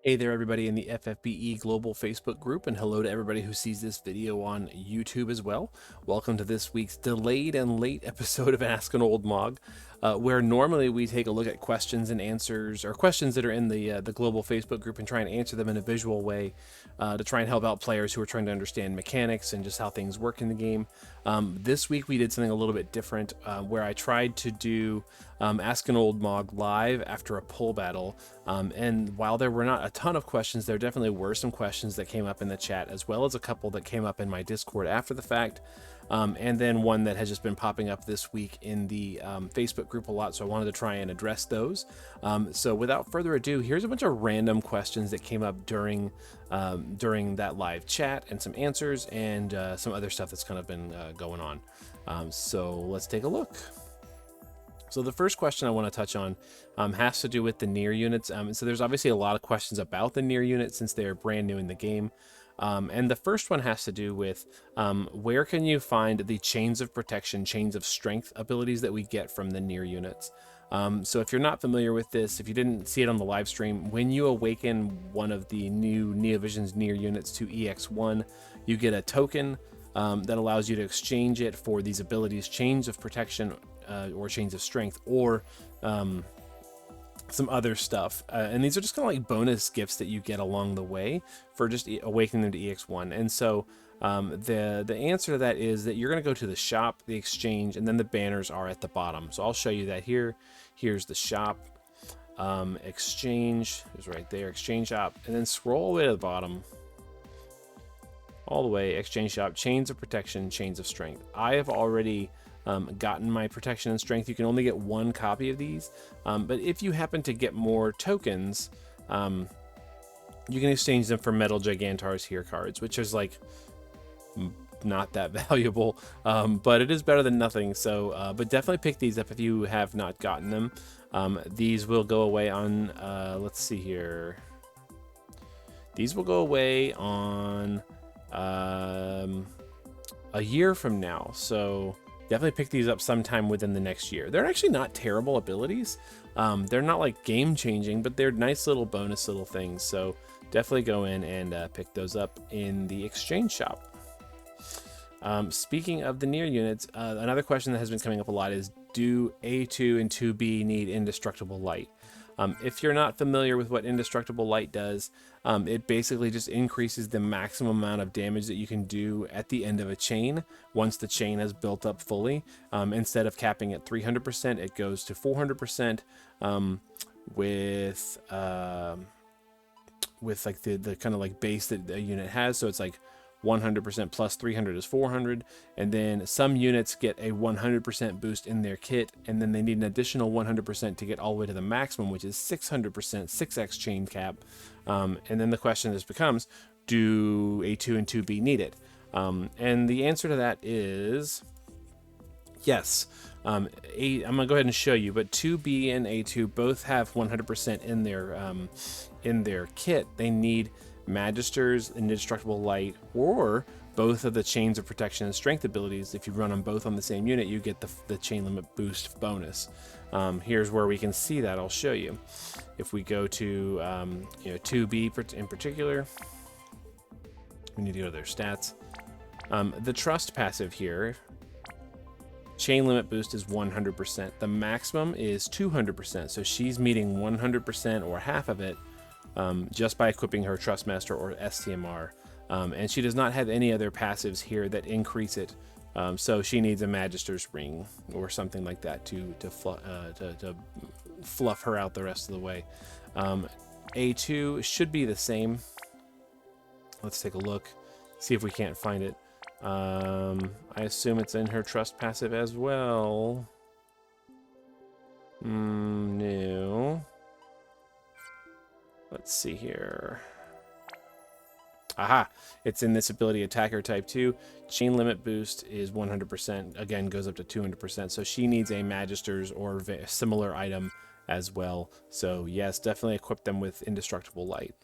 Hey there, everybody in the FFBE Global Facebook group, and hello to everybody who sees this video on YouTube as well. Welcome to this week's delayed and late episode of Ask an Old Mog, where normally we take a look at questions and answers, or questions that are in the global Facebook group, and try and answer them in a visual way to try and help out players who are trying to understand mechanics and just how things work in the game. This week we did something a little bit different, where I tried to do Ask an Old Mog live after a pull battle, and while there were not a ton of questions, there definitely were some questions that came up in the chat, as well as a couple that came up in my Discord after the fact, and then one that has just been popping up this week in the Facebook group a lot, so I wanted to try and address those. So without further ado, here's a bunch of random questions that came up during that live chat, and some answers, and some other stuff that's kind of been going on. So let's take a look. So the first question I want to touch on has to do with the near units. So there's obviously a lot of questions about the near units since they're brand new in the game. And the first one has to do with where can you find the chains of protection, chains of strength abilities that we get from the near units. So if you're not familiar with this, if you didn't see it on the live stream, when you awaken one of the new Neovision's near units to EX1, you get a token that allows you to exchange it for these abilities, chains of protection, or chains of strength, or some other stuff. And these are just kind of like bonus gifts that you get along the way for just awakening them to EX1. And so the answer to that is that you're going to go to the shop, the exchange, and then the banners are at the bottom. So I'll show you that here. Here's the shop, exchange is right there, exchange shop, and then scroll all the way to the bottom. All the way, exchange shop, chains of protection, chains of strength. I have already gotten my protection and strength. You can only get one copy of these, but if you happen to get more tokens, you can exchange them for Metal Gigantar's here cards, which is like not that valuable, but it is better than nothing. So but definitely pick these up if you have not gotten them. These will go away on let's see here, these will go away on a year from now, so definitely pick these up sometime within the next year. They're actually not terrible abilities. They're not like game changing, but they're nice little bonus little things. So definitely go in and pick those up in the exchange shop. Speaking of the near units, another question that has been coming up a lot is, do A2 and 2B need Indestructible Light? If you're not familiar with what Indestructible Light does, it basically just increases the maximum amount of damage that you can do at the end of a chain once the chain has built up fully. Instead of capping at 300%, it goes to 400% with like the kind of like base that the unit has. So it's like 100% plus 300 is 400, and then some units get a 100% boost in their kit, and then they need an additional 100% to get all the way to the maximum, which is 600%, 6x chain cap. And then the question just becomes, do A2 and 2B need it? And the answer to that is yes. I'm gonna go ahead and show you, but 2B and A2 both have 100% in their kit. They need Magister's Indestructible Light, or both of the chains of protection and strength abilities. If you run them both on the same unit, you get the chain limit boost bonus. Here's where we can see that. I'll show you. If we go to 2B in particular, we need to go to their stats. The trust passive here, chain limit boost is 100%. The maximum is 200%. So she's meeting 100% or half of it just by equipping her Trustmaster or STMR. And she does not have any other passives here that increase it. So she needs a Magister's Ring or something like that to fluff her out the rest of the way. A2 should be the same. Let's take a look, see if we can't find it. I assume it's in her Trust passive as well. No. Let's see here. Aha! It's in this ability, Attacker Type 2. Chain limit boost is 100%. Again, goes up to 200%. So she needs a Magister's or a similar item as well. So yes, definitely equip them with Indestructible Light.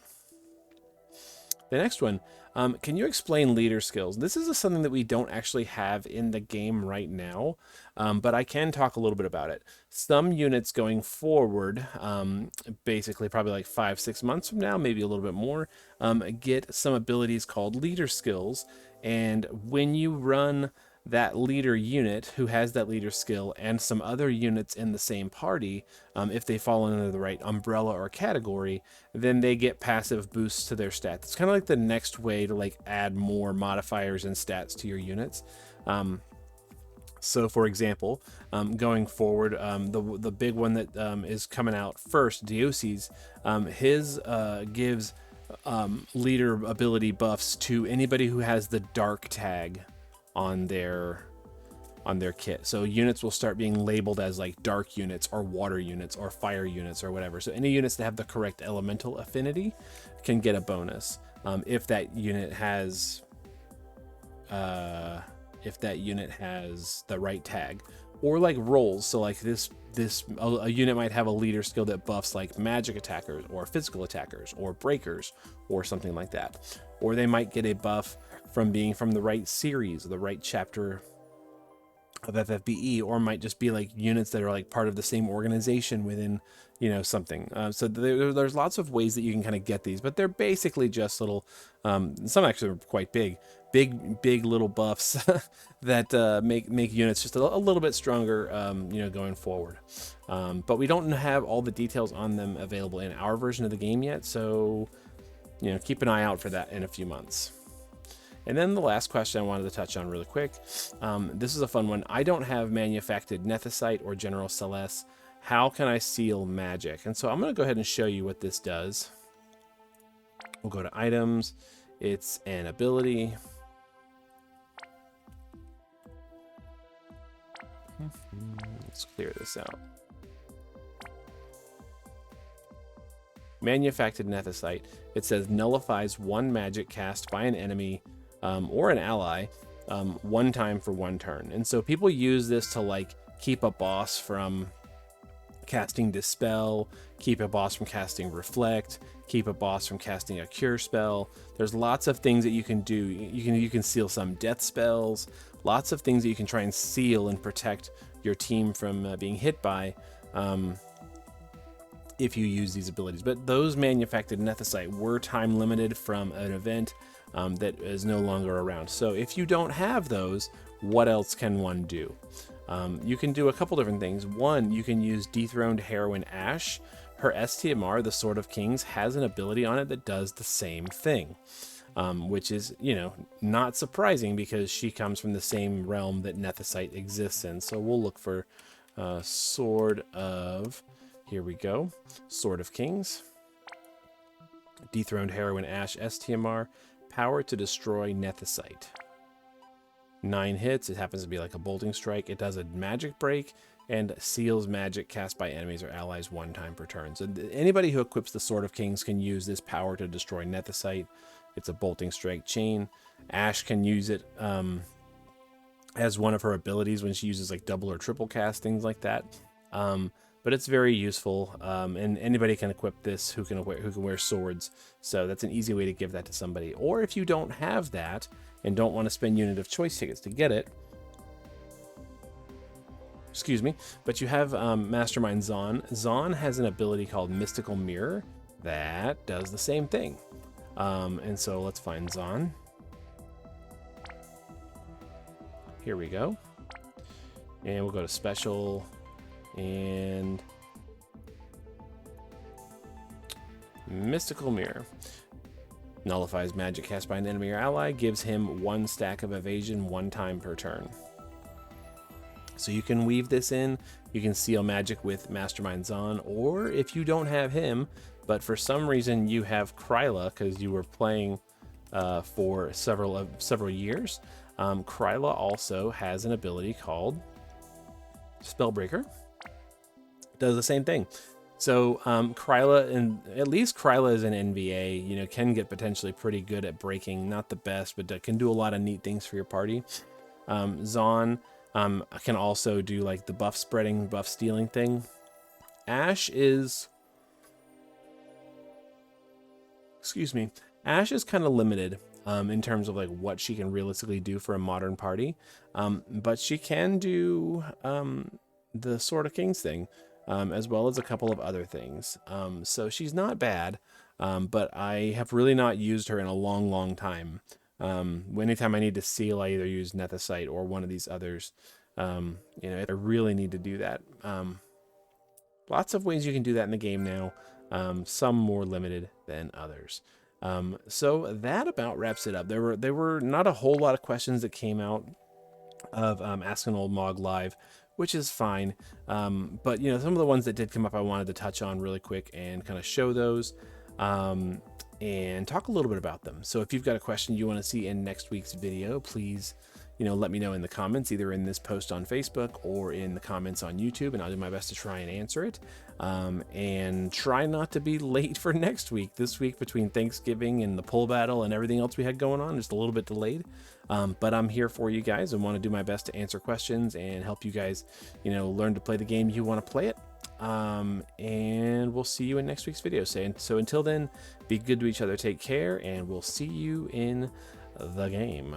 The next one, Can you explain leader skills? This is something that we don't actually have in the game right now, but I can talk a little bit about it. Some units going forward, basically probably like 5-6 months from now, maybe a little bit more, get some abilities called leader skills. And when you run that leader unit who has that leader skill and some other units in the same party, if they fall under the right umbrella or category, then they get passive boosts to their stats. It's kind of like the next way to like add more modifiers and stats to your units. So for example, going forward, the big one that is coming out first, Diocese, his gives leader ability buffs to anybody who has the dark tag on their kit. So units will start being labeled as like dark units or water units or fire units or whatever. So any units that have the correct elemental affinity can get a bonus if that unit has the right tag, or like roles. So like a unit might have a leader skill that buffs like magic attackers or physical attackers or breakers or something like that. Or they might get a buff from being from the right series, the right chapter of FFBE, or might just be like units that are like part of the same organization within, something. So there's lots of ways that you can kind of get these, but they're basically just little, some actually are quite big little buffs that make units just a little bit stronger, going forward. But we don't have all the details on them available in our version of the game yet, so keep an eye out for that in a few months. And then the last question I wanted to touch on really quick. This is a fun one. I don't have manufactured Nethicite or General Celeste. How can I seal magic? And so I'm going to go ahead and show you what this does. We'll go to items. It's an ability. Let's clear this out. Manufactured Nethicite. It says nullifies one magic cast by an enemy or an ally one time for one turn. And so people use this to like keep a boss from casting Dispel, keep a boss from casting Reflect, keep a boss from casting a cure spell. There's lots of things that you can do. You can seal some death spells, lots of things that you can try and seal and protect your team from being hit by if you use these abilities. But those manufactured Nethicite were time limited from an event that is no longer around. So if you don't have those, what else can one do? You can do a couple different things. One, you can use Dethroned Heroine Ashe. Her STMR, the Sword of Kings, has an ability on it that does the same thing, which is, not surprising because she comes from the same realm that Nethicite exists in. So we'll look for Sword of, here we go, Sword of Kings, Dethroned Heroine Ashe STMR, power to destroy Nethicite. 9 hits. It happens to be like a bolting strike. It does a magic break and seals magic cast by enemies or allies one time per turn. So anybody who equips the Sword of Kings can use this power to destroy Nethicite. It's a bolting strike chain. Ashe can use it as one of her abilities when she uses like double or triple cast, things like that. But it's very useful, and anybody can equip this who can wear swords. So that's an easy way to give that to somebody. Or if you don't have that and don't want to spend unit of choice tickets to get it, but you have Mastermind Zon. Zon has an ability called Mystical Mirror that does the same thing. And so let's find Zon. Here we go. And we'll go to Special and Mystical Mirror. Nullifies magic cast by an enemy or ally, gives him 1 stack of evasion 1 time per turn. So you can weave this in, you can seal magic with Mastermind Zon, or if you don't have him, but for some reason you have Kryla because you were playing for several years, Kryla also has an ability called Spellbreaker. Does the same thing. So Kryla, and at least Kryla is an NVA, can get potentially pretty good at breaking. Not the best, but can do a lot of neat things for your party. Zon can also do like the buff spreading, buff stealing thing. Ashe is kind of limited. in terms of like what she can realistically do for a modern party. But she can do the Sword of Kings thing, as well as a couple of other things. So she's not bad, but I have really not used her in a long time. Anytime I need to seal, I either use Nethicite or one of these others. I really need to do that. Lots of ways you can do that in the game now, some more limited than others. So that about wraps it up. There were not a whole lot of questions that came out of Ask an Old Mog Live, which is fine. But some of the ones that did come up, I wanted to touch on really quick and kind of show those and talk a little bit about them. So if you've got a question you want to see in next week's video, please let me know in the comments, either in this post on Facebook or in the comments on YouTube, and I'll do my best to try and answer it. And try not to be late for next week. This week, between Thanksgiving and the pole battle and everything else we had going on, just a little bit delayed. But I'm here for you guys and want to do my best to answer questions and help you guys, learn to play the game you want to play it. And we'll see you in next week's video. So until then, be good to each other, take care, and we'll see you in the game.